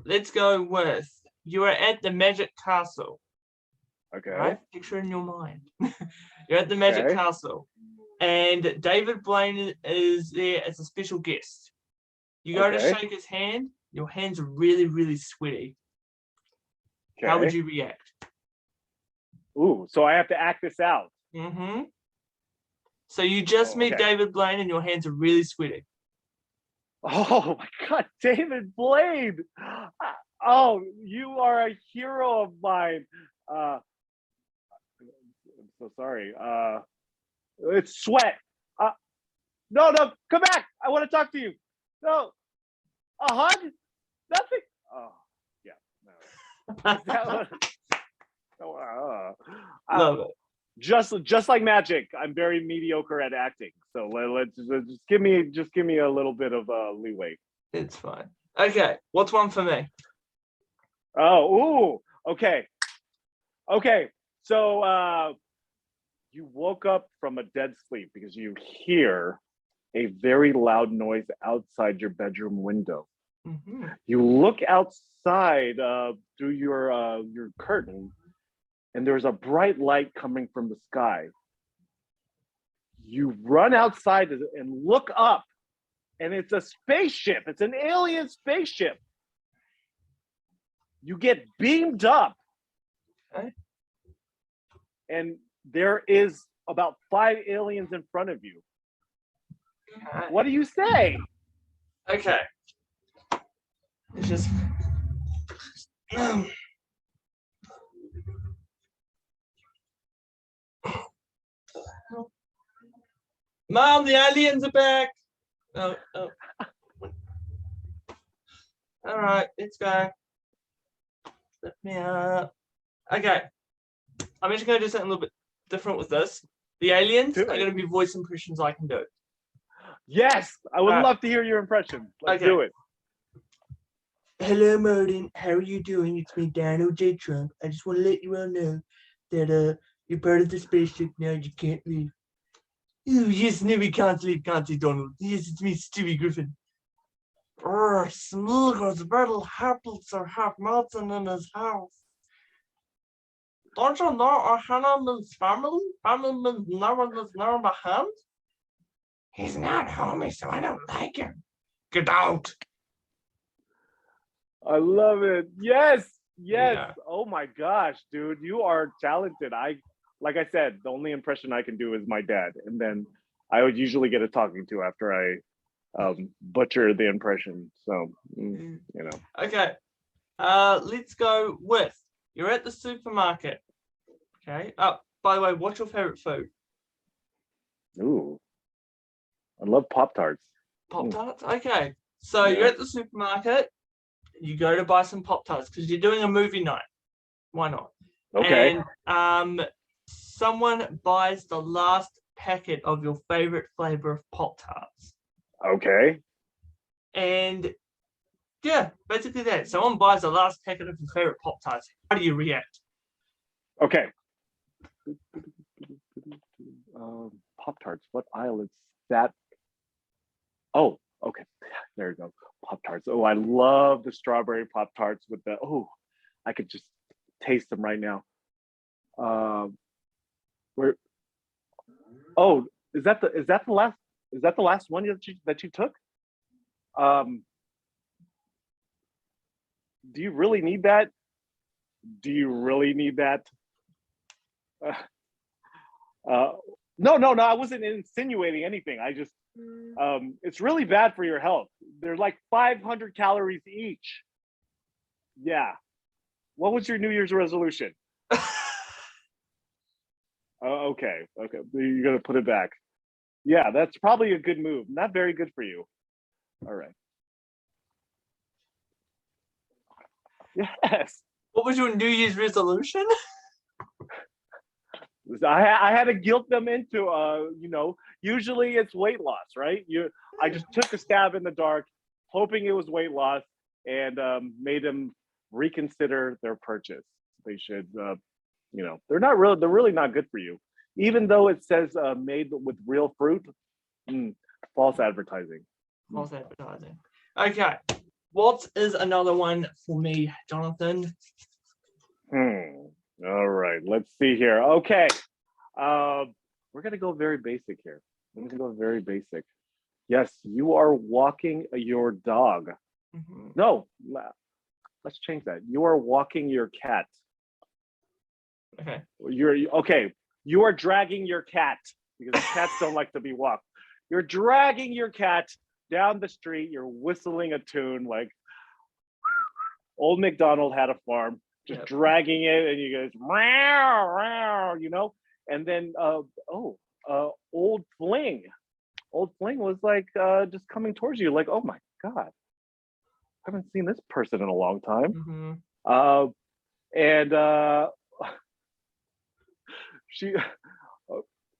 let's go with you are at the Magic Castle. Okay. Right? Picture in your mind. You're at the Magic Castle, and David Blaine is there as a special guest. You go to shake his hand. Your hands are really, really sweaty. Okay. How would you react? Ooh, so I have to act this out. Mm-hmm. So you just meet David Blaine, and your hands are really sweaty. Oh my God, David Blaine! Oh, you are a hero of mine. I'm so sorry. It's sweat. No, come back. I want to talk to you. No, a hug? Nothing. Oh, yeah. No. Love it. Just like magic, I'm very mediocre at acting. So let's just give me a little bit of leeway. It's fine. Okay, what's one for me? Oh, ooh, okay. So you woke up from a dead sleep because you hear a very loud noise outside your bedroom window. Mm-hmm. You look outside through your curtain, and there's a bright light coming from the sky. You run outside and look up, and it's a spaceship. It's an alien spaceship. You get beamed up. Okay. And there is about 5 aliens in front of you. Okay. What do you say? Okay. It's just. Mom, the aliens are back. Oh. All right, let's go. Let me up. Okay. I'm just going to do something a little bit different with this. The aliens are going to be voice impressions I can do. Yes, I would love to hear your impression. Let's do it. Hello, Martin. How are you doing? It's me, Donald J. Trump. I just want to let you all know that you're part of the spaceship now. You can't leave. Oh, yes, no, we can't leave, can't you, Donald? Yes, it's me, Stewie Griffin. Smugglers, battle apples are half melting in his house. Don't you know our Hanneman's family? Hanneman's never my hand? He's not homie, so I don't like him. Get out. I love it. Yes. Yeah. Oh my gosh, dude, you are talented. Like I said, the only impression I can do is my dad, and then I would usually get a talking to after I butcher the impression. So you know. Okay. Let's go with you're at the supermarket. Okay. Oh, by the way, what's your favorite food? Ooh, I love PopTarts. PopTarts? Okay. So you're at the supermarket, you go to buy some PopTarts because you're doing a movie night. Why not? Okay. And someone buys the last packet of your favorite flavor of PopTarts. Okay. And yeah, basically that. Someone buys the last packet of your favorite Pop-Tarts. How do you react? Okay. Pop-Tarts, what aisle is that? Oh, okay. There you go. Pop-Tarts. Oh, I love the strawberry Pop-Tarts with the, I could just taste them right now. Is that the last one that you took? Do you really need that? Do you really need that? No, I wasn't insinuating anything. I just, it's really bad for your health. They're like 500 calories each. Yeah. What was your New Year's resolution? Okay. You're gonna put it back. Yeah, that's probably a good move. Not very good for you. All right. Yes. What was your New Year's resolution? I had to guilt them into, usually it's weight loss, right? I just took a stab in the dark, hoping it was weight loss, and made them reconsider their purchase. They should, they're really not good for you. Even though it says made with real fruit, false advertising. False advertising. Okay. What is another one for me, Jonathan? All right, let's see here. Okay, we're gonna go very basic here. We're gonna go very basic. Yes, you are walking your dog. Mm-hmm. No, let's change that. You are walking your cat. Okay. You are dragging your cat because cats don't like to be walked. You're dragging your cat down the street. You're whistling a tune like Old MacDonald had a farm. Just dragging it, and you guys, and then old Fling was like just coming towards you, like, oh my god, I haven't seen this person in a long time. Mm-hmm. And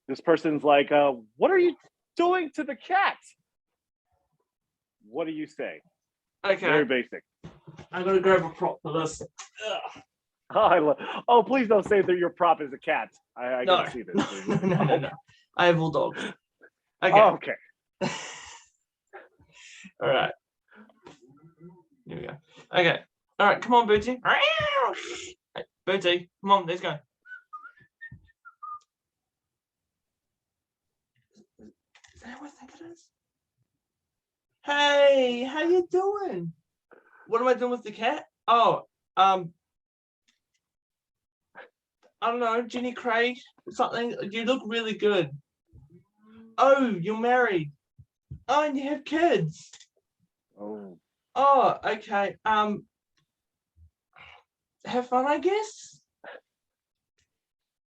this person's like, what are you doing to the cat? What do you say? Okay. Very basic. I'm gonna grab a prop for this. Please don't say that your prop is a cat. I No. can see this. No. I have bulldogs. Okay. Okay. All right. Here we go. Okay. All right. Come on, Bootsy. Hey, Bootsy, come on. Let's go. that what I think it is? Hey, how you doing? What am I doing with the cat? Oh, I don't know, Jenny Craig, something. You look really good. Oh, you're married. Oh, and you have kids. Oh. Oh, okay. Have fun, I guess.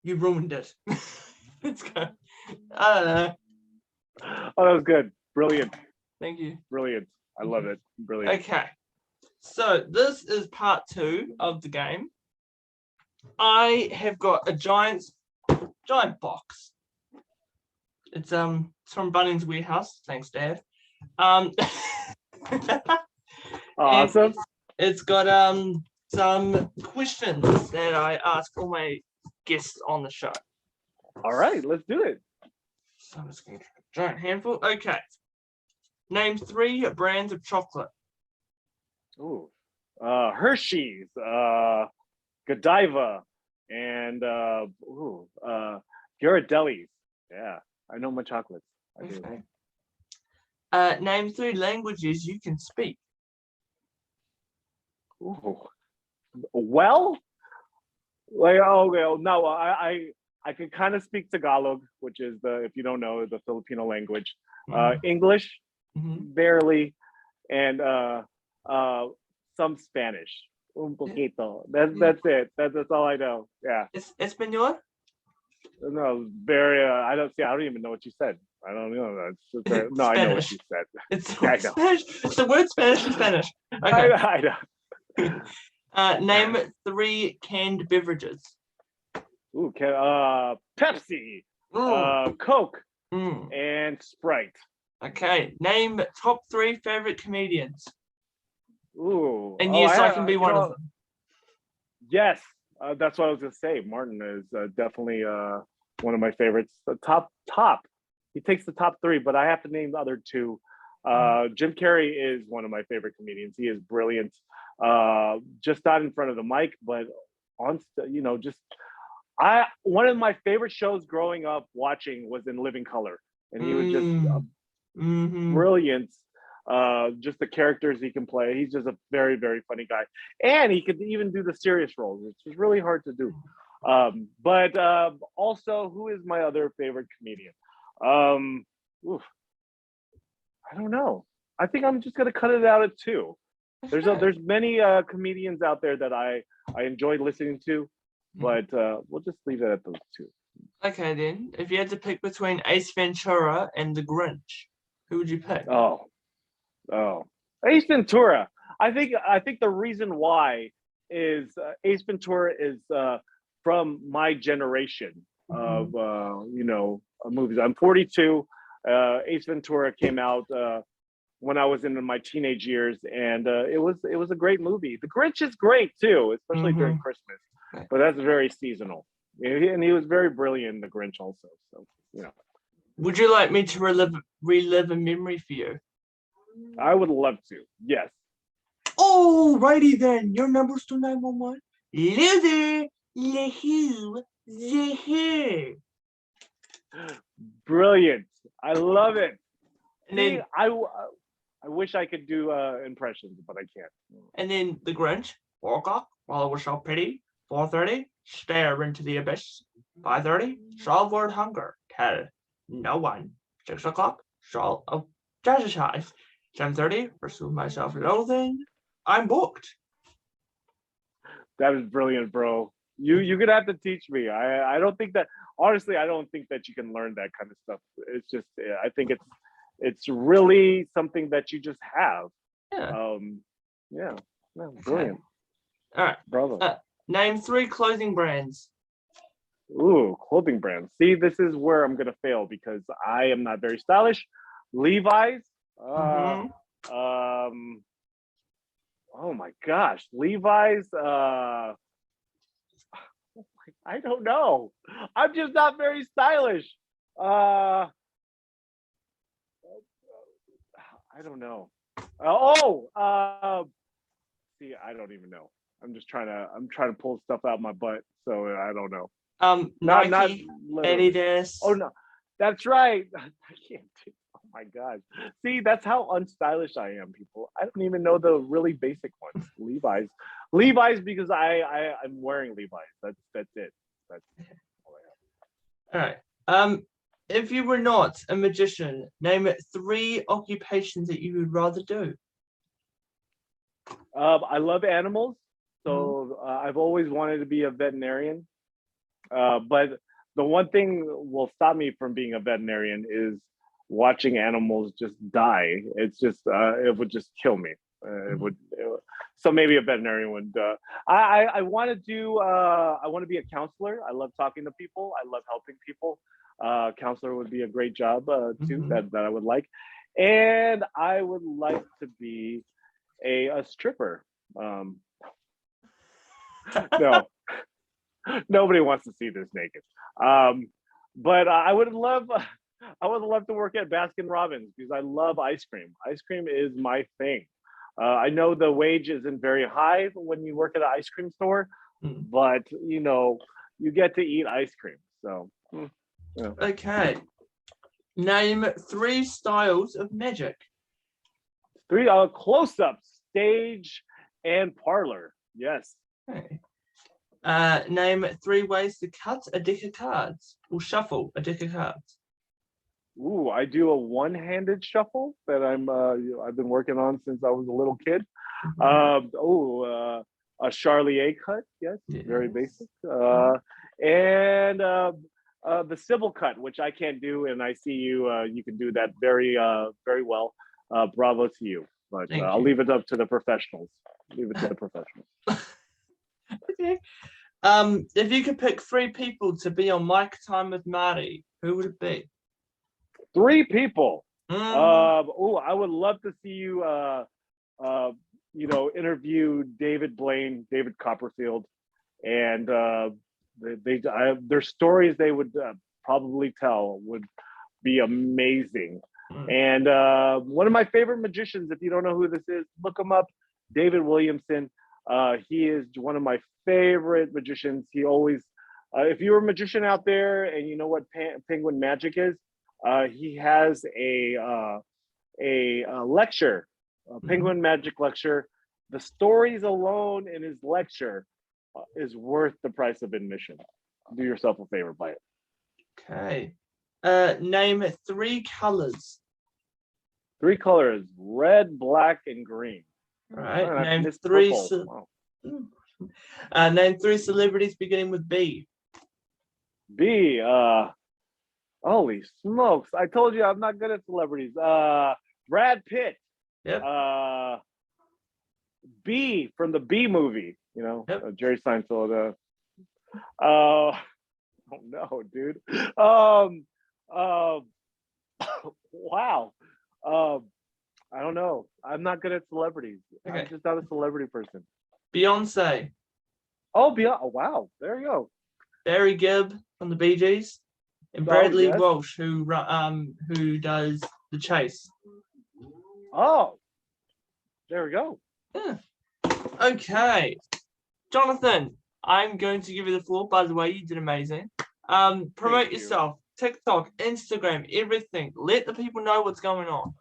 You ruined it. Let's go. I don't know. Oh, that was good. Brilliant. Thank you. Brilliant. I love it. Brilliant. Okay. So this is part 2 of the game. I have got a giant box. It's from Bunnings Warehouse. Thanks, Dad. Awesome. It's got some questions that I ask all my guests on the show. All right, let's do it. So I'm just going to try a giant handful. Okay. Name 3 brands of chocolate. Ooh. Hershey's, Godiva, and Ghirardelli's. Yeah, I know my chocolates. I do. Okay. Name 3 languages you can speak. Ooh. Well, like no, I can kind of speak Tagalog, which is if you don't know, the Filipino language. English, barely, and some Spanish. Un poquito. That's it. That's all I know. Yeah. Espanol? No, very. I don't even know what you said. I don't know. No, I know what you said. It's Spanish. It's the word Spanish and Spanish. Okay. I know. Name 3 canned beverages. Ooh, Pepsi, Coke, and Sprite. Okay. Name top 3 favorite comedians. Ooh. And yes, I can be one of them. Yes, that's what I was gonna say. Martin is definitely one of my favorites. The top. He takes the top 3, but I have to name the other 2. Jim Carrey is one of my favorite comedians. He is brilliant. Just not in front of the mic, but on, just one of my favorite shows growing up watching was In Living Color, and he was just brilliant. Just the characters he can play. He's just a very, very funny guy, and he could even do the serious roles, which is really hard to do. But also, who is my other favorite comedian? I don't know. I think I'm just gonna cut it out at 2. There's many comedians out there that I enjoy listening to, but we'll just leave it at those 2. Okay, then. If you had to pick between Ace Ventura and the Grinch, who would you pick? Oh, Ace Ventura. I think the reason why is Ace Ventura is from my generation of movies. I'm 42. Ace Ventura came out when I was in my teenage years, and it was a great movie. The Grinch is great too, especially during Christmas, but that's very seasonal. And he was very brilliant in The Grinch also. So Would you like me to relive a memory for you? I would love to. Yes. Oh, righty then. Your number's to 911. Loser, the Brilliant. I love it. And then I wish I could do impressions, but I can't. And then the Grinch, 4 o'clock, while it was so pretty. 4:30, stare into the abyss. 5:30, shall avoid hunger. Tell no one. 6 o'clock, shall strategize. 10:30, pursue myself loathing. I'm booked. That is brilliant, bro. You're gonna have to teach me. I don't think that, honestly, I don't think that you can learn that kind of stuff. It's just, I think it's really something that you just have. Yeah. Yeah. No, brilliant. Okay. All right. Bravo. Name 3 clothing brands. Ooh, clothing brands. See, this is where I'm gonna fail because I am not very stylish. Levi's. Oh my gosh, Levi's. I don't know. I'm just not very stylish. I don't know. See, I don't even know. I'm trying to pull stuff out my butt, so I don't know. Nike, Adidas. Oh no, that's right. I can't do my God. See, that's how unstylish I am, people. I don't even know the really basic ones. Levi's. Levi's because I'm wearing Levi's. That's it. That's all I have. All right. If you were not a magician, name 3 occupations that you would rather do. I love animals, so I've always wanted to be a veterinarian. But the one thing will stop me from being a veterinarian is watching animals just die. It's just it would just kill me. So maybe a veterinarian would. I want to do. I want to be a counselor. I love talking to people. I love helping people. Counselor would be a great job too. That I would like, and I would like to be a stripper. No, nobody wants to see this naked. But I would love to work at Baskin Robbins because I love ice cream. Ice cream is my thing. I know the wage isn't very high when you work at an ice cream store, but you get to eat ice cream. So, yeah. Okay. Name 3 styles of magic. 3 close-up, stage, and parlor. Yes. Okay. Name 3 ways to cut a deck of cards or shuffle a deck of cards. Ooh, I do a one-handed shuffle that I've been working on since I was a little kid. A Charlier cut, yes, very basic. And the Sybil cut, which I can't do, and I see you can do that very very well. Bravo to you. But I'll leave it up to the professionals. Okay. If you could pick 3 people to be on Mic Time with Marty, who would it be? 3 people. I would love to see you interview David Blaine, David Copperfield, and their stories they would probably tell would be amazing. And one of my favorite magicians, if you don't know who this is, look him up, David Williamson. He is one of my favorite magicians. He always, if you're a magician out there and you know what penguin magic is, he has a lecture, a penguin magic lecture. The stories alone in his lecture is worth the price of admission. Do yourself a favor, buy it. Okay. Name 3 colors. 3 colors: red, black, and green. Right. Name 3. Name 3 celebrities beginning with B. B. Holy smokes! I told you I'm not good at celebrities. Brad Pitt. Yep. B from the B movie. Jerry Seinfeld. Oh no, dude. Wow. I don't know. I'm not good at celebrities. Okay. I'm just not a celebrity person. Beyonce. Oh, wow. There you go. Barry Gibb from the Bee Gees, and Bradley Walsh, who does The Chase. Oh, there we go. Yeah. Okay, Jonathan, I'm going to give you the floor. By the way, you did amazing. Promote yourself. TikTok, Instagram, everything. Let the people know what's going on.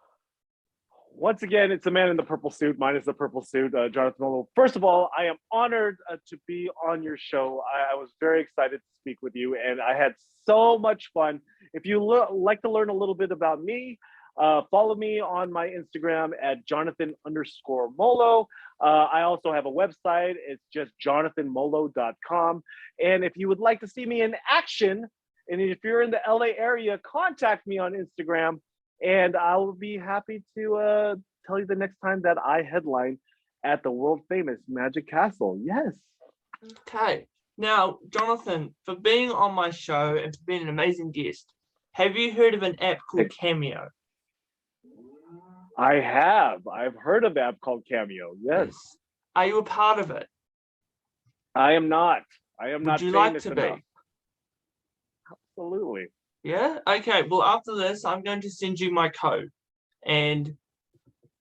Once again, it's the man in the purple suit, minus the purple suit, Jonathan Molo. First of all, I am honored to be on your show. I was very excited to speak with you, and I had so much fun. If you like to learn a little bit about me, follow me on my Instagram at Jonathan_Molo. I also have a website. It's just jonathanmolo.com. And if you would like to see me in action, and if you're in the LA area, contact me on Instagram, and I'll be happy to tell you the next time that I headline at the world famous Magic Castle. Yes. Okay. Now, Jonathan, for being on my show and for being an amazing guest, have you heard of an app called Cameo? I have. I've heard of an app called Cameo. Yes. Are you a part of it? I am not. I am not. Would you like to be? Absolutely. Yeah? Okay. Well, after this, I'm going to send you my code and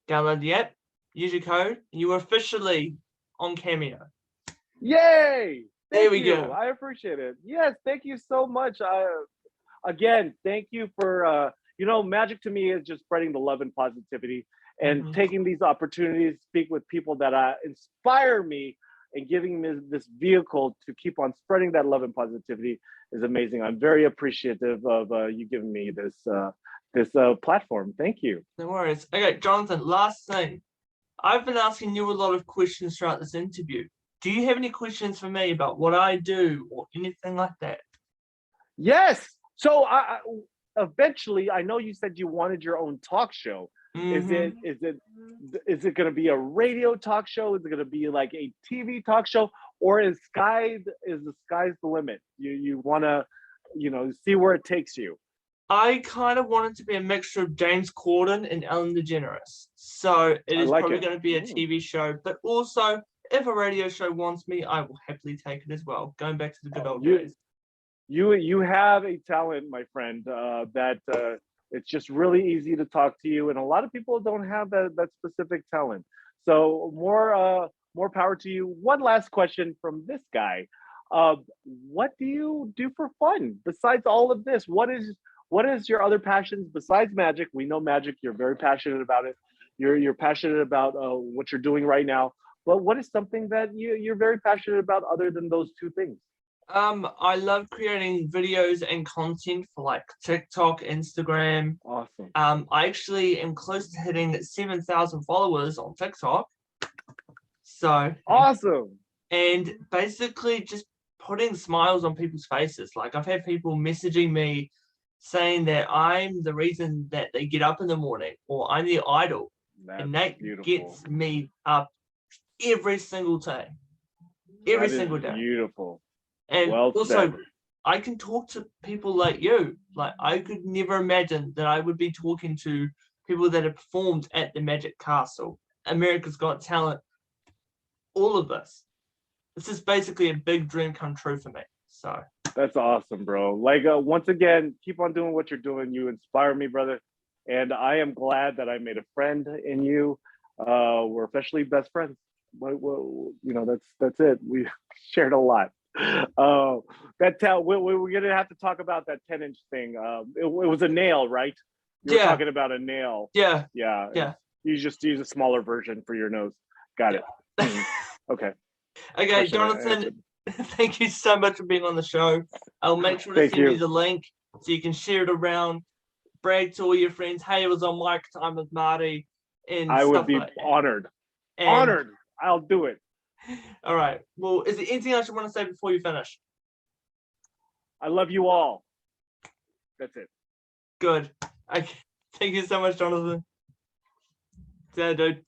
download the app, use your code, and you are officially on Cameo. Yay! There we go. I appreciate it. Yes, thank you so much. Again, thank you for magic to me is just spreading the love and positivity and taking these opportunities to speak with people that inspire me and giving me this vehicle to keep on spreading that love and positivity is amazing. I'm very appreciative of you giving me this platform. Thank you. No worries. Okay, Jonathan, last thing. I've been asking you a lot of questions throughout this interview. Do you have any questions for me about what I do or anything like that? Yes. So eventually, I know you said you wanted your own talk show. Is it going to be a radio talk show? Is it going to be like a TV talk show, or is the sky's the limit? You want to, see where it takes you. I kind of want it to be a mixture of James Corden and Ellen DeGeneres. So it is probably going to be a TV show, but also if a radio show wants me, I will happily take it as well. Going back to the good old days. You have a talent, my friend, that it's just really easy to talk to you, and a lot of people don't have that specific talent. So more power to you. One last question from this guy. What do you do for fun besides all of this? What is your other passions besides magic? We know magic. You're very passionate about it. You're passionate about what you're doing right now. But what is something that you're very passionate about other than those two things? I love creating videos and content for like TikTok, Instagram. Awesome. I actually am close to hitting 7,000 followers on TikTok. So awesome. And basically just putting smiles on people's faces. Like I've had people messaging me saying that I'm the reason that they get up in the morning, or I'm the idol. And that gets me up every single day. Every single day. Beautiful. And also, I can talk to people like you. Like I could never imagine that I would be talking to people that have performed at the Magic Castle, America's Got Talent, all of this. This is basically a big dream come true for me. So that's awesome, bro. Like once again, keep on doing what you're doing. You inspire me, brother. And I am glad that I made a friend in you. We're officially best friends. Well, that's it. We shared a lot. We're gonna have to talk about that 10-inch thing. It was a nail, right? You were talking about a nail. Yeah. You just use a smaller version for your nose. Got it. Okay. Okay, Jonathan, thank you so much for being on the show. I'll make sure to send you the link so you can share it around, brag to all your friends. Hey, it was on Mic Time with Marty. And I would be honored. Honored. I'll do it. All right. Well, is there anything else you want to say before you finish? I love you all. That's it. Good. Okay. Thank you so much, Jonathan. Yeah, dude.